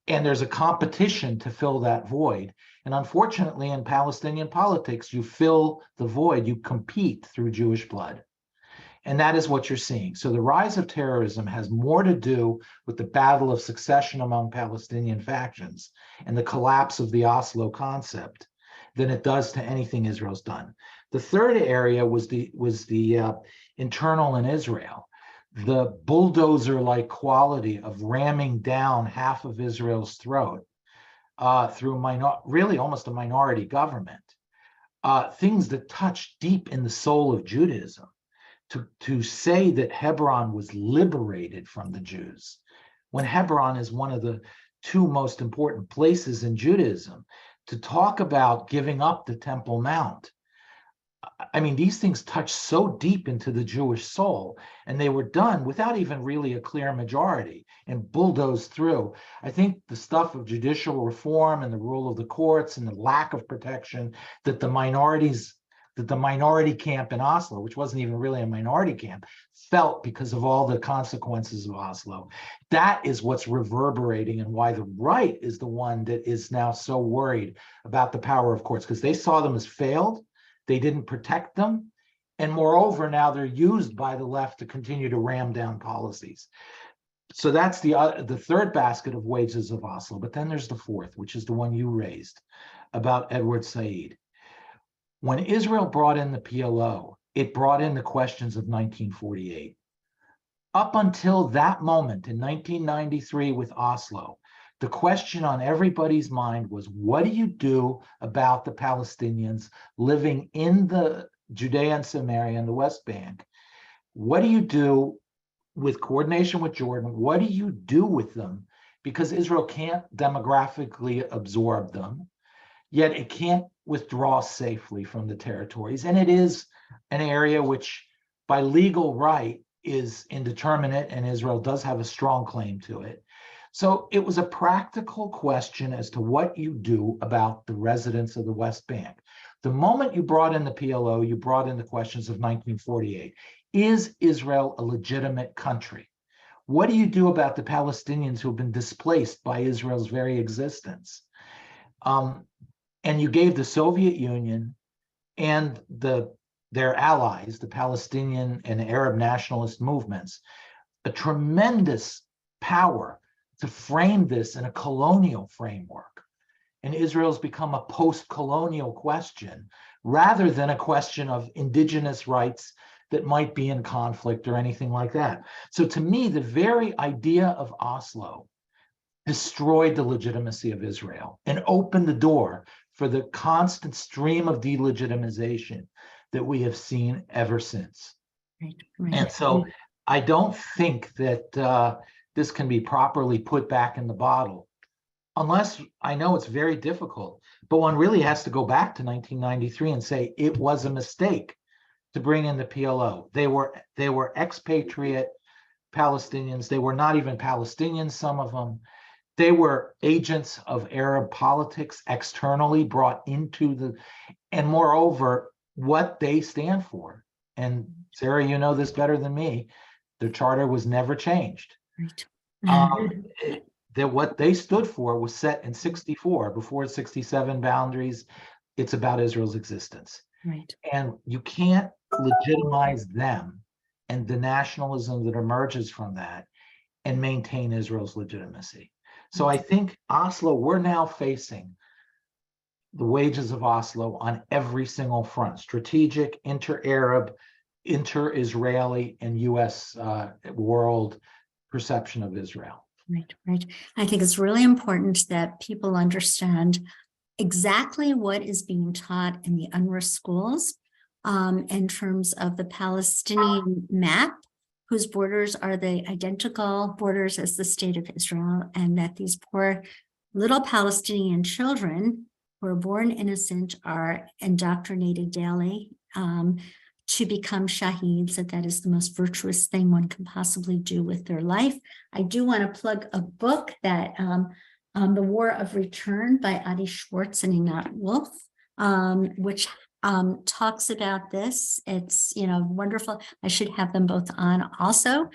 And there's a competition to fill that void. And unfortunately, in Palestinian politics, you fill the void, you compete through Jewish blood. And that is what you're seeing. So the rise of terrorism has more to do with the battle of succession among Palestinian factions and the collapse of the Oslo concept than it does to anything Israel's done. The third area was the internal in Israel, the bulldozer-like quality of ramming down half of Israel's throat through really almost a minority government, things that touch deep in the soul of Judaism. To say that Hebron was liberated from the Jews, when Hebron is one of the 2 most important places in Judaism, to talk about giving up the Temple Mount. I mean, these things touch so deep into the Jewish soul, and they were done without even really a clear majority and bulldozed through. I think the stuff of judicial reform and the rule of the courts and the lack of protection that the minority camp in Oslo, which wasn't even really a minority camp, felt because of all the consequences of Oslo. That is what's reverberating, and why the right is the one that is now so worried about the power of courts, because they saw them as failed. They didn't protect them. And moreover, now they're used by the left to continue to ram down policies. So that's the third basket of wages of Oslo. But then there's the fourth, which is the one you raised about Edward Said. When Israel brought in the PLO, it brought in the questions of 1948. Up until that moment in 1993 with Oslo, the question on everybody's mind was, what do you do about the Palestinians living in the Judea and Samaria and the West Bank? What do you do with coordination with Jordan? What do you do with them? Because Israel can't demographically absorb them, yet it can't withdraw safely from the territories. And it is an area which by legal right is indeterminate, and Israel does have a strong claim to it. So it was a practical question as to what you do about the residents of the West Bank. The moment you brought in the PLO, you brought in the questions of 1948. Is Israel a legitimate country? What do you do about the Palestinians who have been displaced by Israel's very existence? And you gave the Soviet Union and their allies, the Palestinian and Arab nationalist movements, a tremendous power to frame this in a colonial framework. And Israel's become a post-colonial question rather than a question of indigenous rights that might be in conflict or anything like that. So to me, the very idea of Oslo destroyed the legitimacy of Israel and opened the door for the constant stream of delegitimization that we have seen ever since. Right, right. And so I don't think that this can be properly put back in the bottle, unless I know it's very difficult, but one really has to go back to 1993 and say it was a mistake to bring in the PLO. They were expatriate Palestinians. They were not even Palestinians, some of them. They were agents of Arab politics externally brought into the, and moreover, what they stand for. And Sarah, you know this better than me. The charter was never changed. Right. That what they stood for was set in 64, before 67 boundaries. It's about Israel's existence. Right. And you can't legitimize them and the nationalism that emerges from that and maintain Israel's legitimacy. So I think Oslo, we're now facing the wages of Oslo on every single front: strategic, inter-Arab, inter-Israeli, and US world perception of Israel. Right, right. I think it's really important that people understand exactly what is being taught in the UNRWA schools in terms of the Palestinian map, whose borders are the identical borders as the state of Israel, and that these poor little Palestinian children who are born innocent are indoctrinated daily to become shaheeds, that is the most virtuous thing one can possibly do with their life. I do want to plug a book that The War of Return by Adi Schwartz and Einat Wolf, which talks about this. It's, wonderful. I should have them both on also.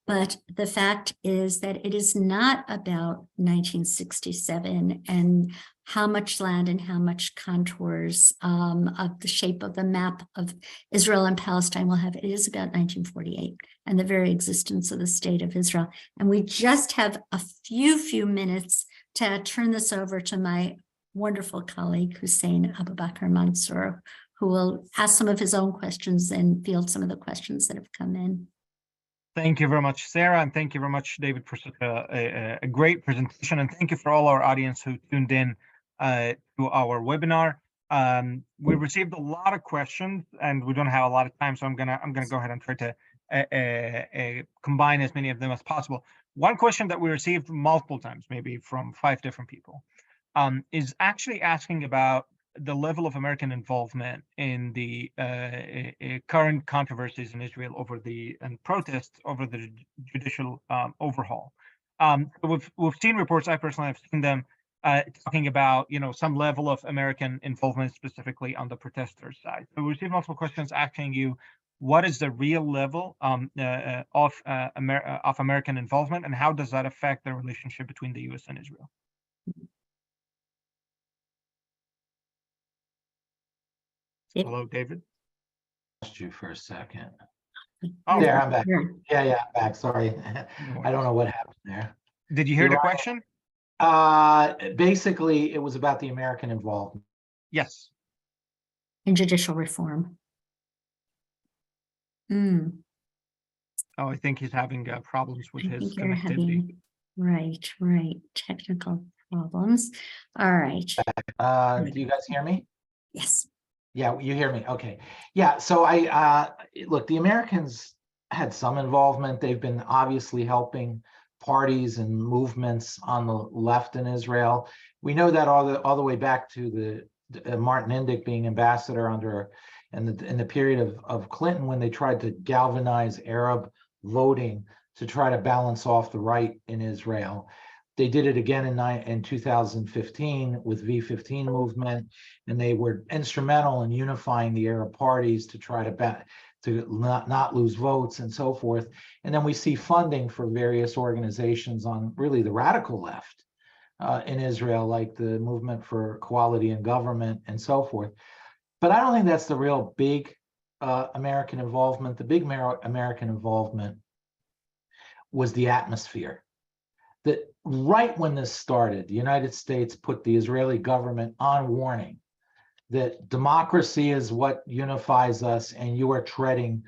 But the fact is that it is not about 1967 and how much land and how much contours of the shape of the map of Israel and Palestine will have. It is about 1948 and the very existence of the state of Israel. And we just have a few minutes to turn this over to my wonderful colleague, Hussein Abubakar Mansour, who will ask some of his own questions and field some of the questions that have come in. Thank you very much, Sarah, and thank you very much, David, for such a great presentation. And thank you for all our audience who tuned in to our webinar. We received a lot of questions, and we don't have a lot of time, so I'm gonna go ahead and try to combine as many of them as possible. One question that we received multiple times, maybe from 5 different people, is actually asking about the level of American involvement in the current controversies in Israel over and protests over the judicial overhaul. We've seen reports, I personally have seen them talking about some level of American involvement specifically on the protesters' side. So we received multiple questions asking you, what is the real level of American involvement, and how does that affect the relationship between the U.S. and Israel? Hello, David. Lost you for a second. Oh, there, I'm back. Yeah, I'm back. Sorry. I don't know what happened there. Did you hear the question? Basically, it was about the American involvement. Yes. In judicial reform. Oh, I think he's having problems with his connectivity. Right. Technical problems. All right. Do you guys hear me? Yes. Yeah, you hear me. Okay. Yeah. So look, the Americans had some involvement. They've been obviously helping parties and movements on the left in Israel. We know that all the way back to the Martin Indyk being ambassador in the period of Clinton, when they tried to galvanize Arab voting to try to balance off the right in Israel. They did it again in 2015 with V15 movement, and they were instrumental in unifying the Arab parties to try to not lose votes and so forth. And then we see funding for various organizations on really the radical left in Israel, like the Movement for Equality in Government and so forth. But I don't think that's the real big American involvement. The big American involvement was the atmosphere. That right when this started, the United States put the Israeli government on warning that democracy is what unifies us, and you are treading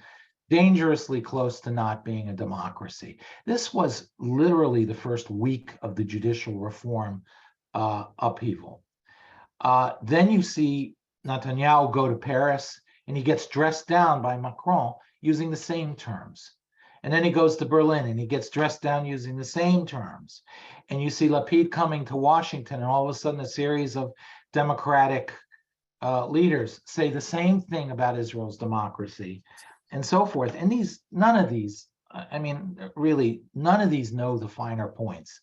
dangerously close to not being a democracy. This was literally the first week of the judicial reform upheaval. Then you see Netanyahu go to Paris and he gets dressed down by Macron using the same terms. And then he goes to Berlin and he gets dressed down using the same terms. And you see Lapid coming to Washington, and all of a sudden a series of Democratic leaders say the same thing about Israel's democracy and so forth. And none of these know the finer points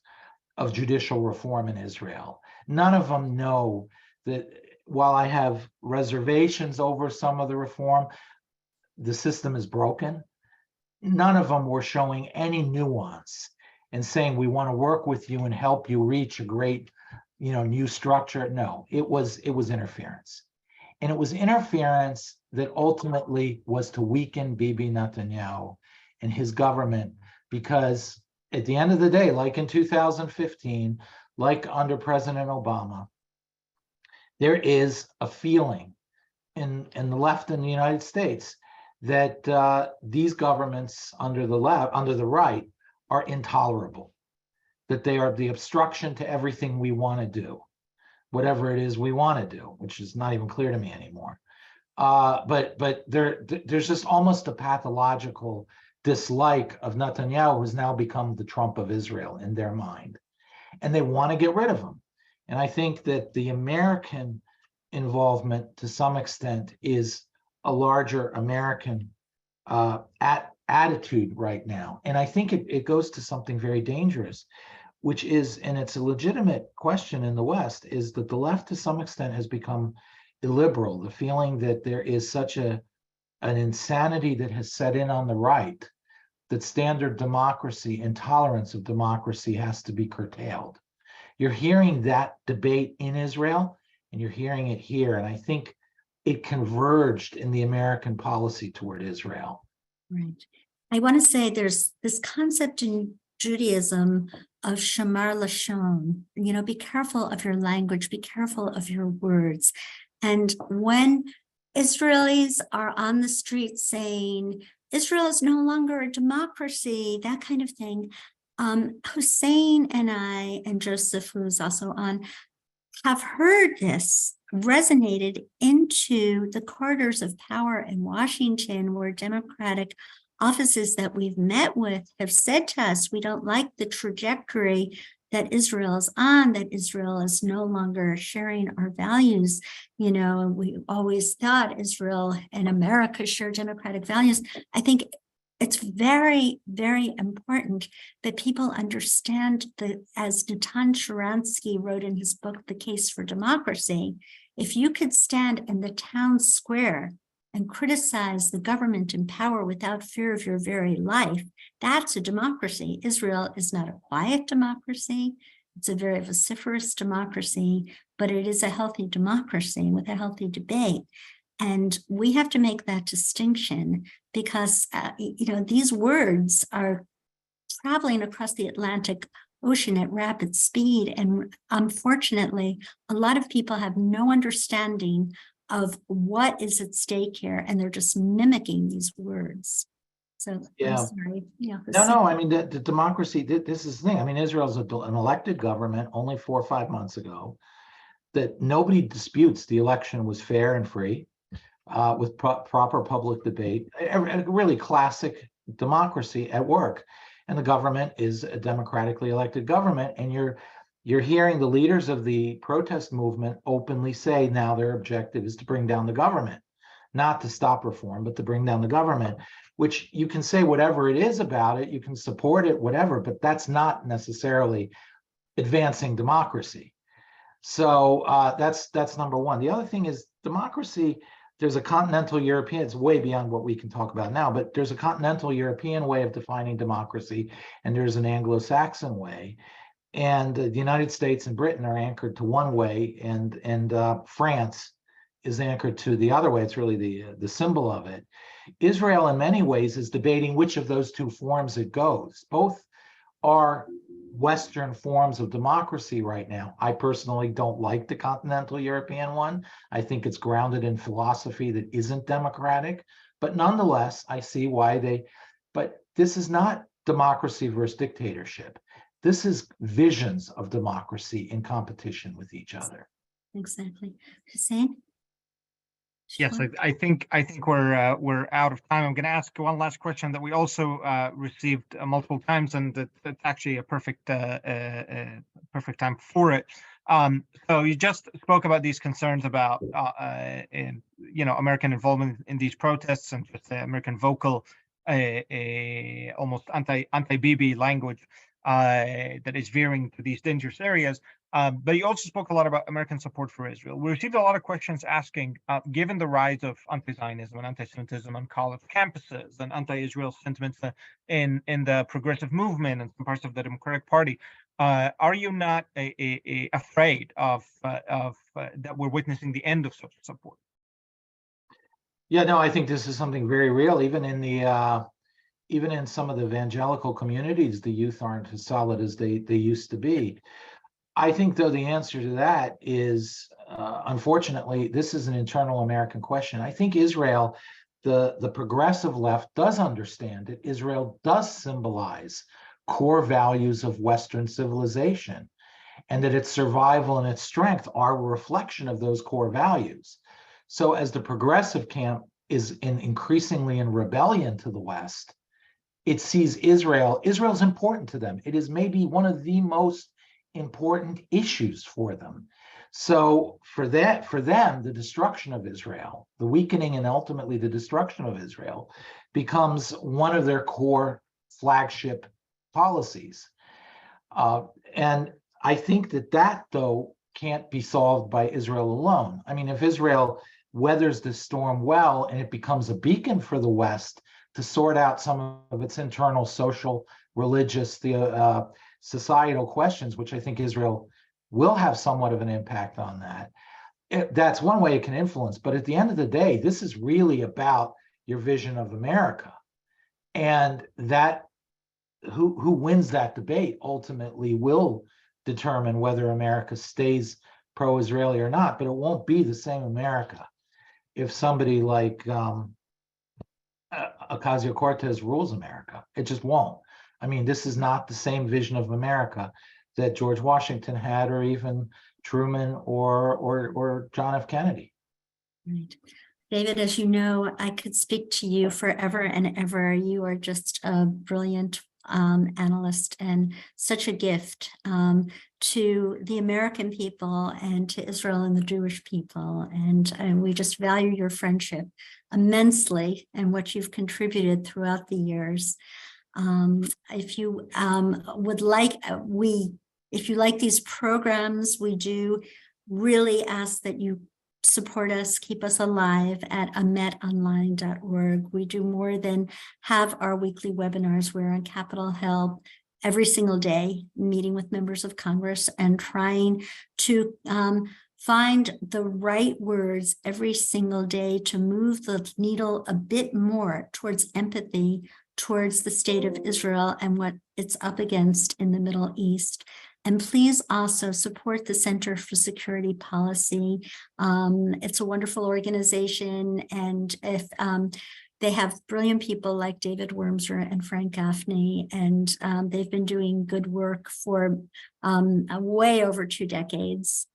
of judicial reform in Israel. None of them know that while I have reservations over some of the reform, the system is broken. None of them were showing any nuance and saying, we want to work with you and help you reach a great, new structure. No, it was interference. And it was interference that ultimately was to weaken Bibi Netanyahu and his government, because at the end of the day, like in 2015, like under President Obama, there is a feeling in the left in the United States that these governments under the right are intolerable, that they are the obstruction to everything we want to do, whatever it is we want to do, which is not even clear to me anymore. But there's just almost a pathological dislike of Netanyahu, who's now become the Trump of Israel in their mind, and they want to get rid of him. And I think that the American involvement, to some extent, is a larger American attitude right now. And I think it goes to something very dangerous, which is, and it's a legitimate question in the West, is that the left to some extent has become illiberal. The feeling that there is such an insanity that has set in on the right, that standard democracy and tolerance of democracy has to be curtailed. You're hearing that debate in Israel, and you're hearing it here. And I think it converged in the American policy toward Israel. Right. I want to say there's this concept in Judaism of shamar lashon, be careful of your language, be careful of your words. And when Israelis are on the street saying, Israel is no longer a democracy, that kind of thing, Hussein and I, and Joseph, who's also on, have heard this resonated into the corridors of power in Washington, where Democratic offices that we've met with have said to us, we don't like the trajectory that Israel is on, that Israel is no longer sharing our values. We always thought Israel and America share democratic values. I think it's very, very important that people understand that, as Natan Sharansky wrote in his book, The Case for Democracy, if you could stand in the town square and criticize the government in power without fear of your very life, that's a democracy. Israel is not a quiet democracy. It's a very vociferous democracy, but it is a healthy democracy with a healthy debate. And we have to make that distinction because, these words are traveling across the Atlantic Ocean at rapid speed. And unfortunately, a lot of people have no understanding of what is at stake here, and they're just mimicking these words. So yeah. I'm sorry. Yeah. No. I mean, the democracy, this is the thing. I mean, Israel's an elected government only 4 or 5 months ago, that nobody disputes the election was fair and free, with proper public debate, a really classic democracy at work. And the government is a democratically elected government. And you're hearing the leaders of the protest movement openly say now their objective is to bring down the government, not to stop reform, but to bring down the government, which you can say whatever it is about it, you can support it, whatever, but that's not necessarily advancing democracy. So that's number one. The other thing is democracy. There's a continental European, it's way beyond what we can talk about now, but there's a continental European way of defining democracy, and there's an Anglo-Saxon way. And the United States and Britain are anchored to one way, and France is anchored to the other way. It's really the symbol of it. Israel, in many ways, is debating which of those two forms it goes. Both are Western forms of democracy right now. I personally don't like the continental European one. I think it's grounded in philosophy that isn't democratic, but nonetheless, I see why but this is not democracy versus dictatorship. This is visions of democracy in competition with each other. Exactly. Hussein? Yes, I think we're out of time. I'm going to ask one last question that we also received multiple times, and that's actually a perfect perfect time for it. So you just spoke about these concerns about American involvement in these protests and just the American vocal, almost anti-Bibi language that is veering to these dangerous areas. But you also spoke a lot about American support for Israel. We received a lot of questions asking, given the rise of anti-Zionism and anti-Semitism on college campuses and anti-Israel sentiments in the progressive movement and some parts of the Democratic Party, are you not afraid of that we're witnessing the end of such support? Yeah, no, I think this is something very real. Even in some of the evangelical communities, the youth aren't as solid as they used to be. I think, though, the answer to that is, unfortunately, this is an internal American question. I think Israel, the progressive left, does understand it. Israel does symbolize core values of Western civilization, and that its survival and its strength are a reflection of those core values. So as the progressive camp is increasingly in rebellion to the West, it sees Israel's important to them. It is maybe one of the most important issues for them. So for them, the destruction of Israel, the weakening and ultimately the destruction of Israel, becomes one of their core flagship policies. And I think that, though, can't be solved by Israel alone. I mean, if Israel weathers the storm well and it becomes a beacon for the West to sort out some of its internal social, religious, societal questions, which I think Israel will have somewhat of an impact on that. That's one way it can influence. But at the end of the day, this is really about your vision of America. And that who wins that debate ultimately will determine whether America stays pro-Israeli or not. But it won't be the same America if somebody like Ocasio-Cortez rules America. It just won't. I mean, this is not the same vision of America that George Washington had, or even Truman or John F. Kennedy. Right. David, as you know, I could speak to you forever and ever. You are just a brilliant analyst and such a gift to the American people and to Israel and the Jewish people. And we just value your friendship immensely and what you've contributed throughout the years. If you would like, if you like these programs, we do really ask that you support us, keep us alive at ametonline.org. We do more than have our weekly webinars. We're on Capitol Hill every single day, meeting with members of Congress and trying to find the right words every single day to move the needle a bit more towards empathy towards the state of Israel and what it's up against in the Middle East. And please also support the Center for Security Policy. It's a wonderful organization, and if they have brilliant people like David Wurmser and Frank Gaffney, and they've been doing good work for way over 2 decades.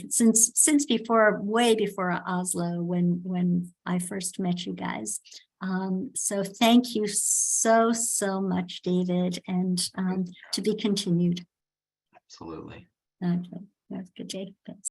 Since way before Oslo, when I first met you guys. So thank you so much, David, and to be continued. Absolutely. Okay, have a good day. Thanks.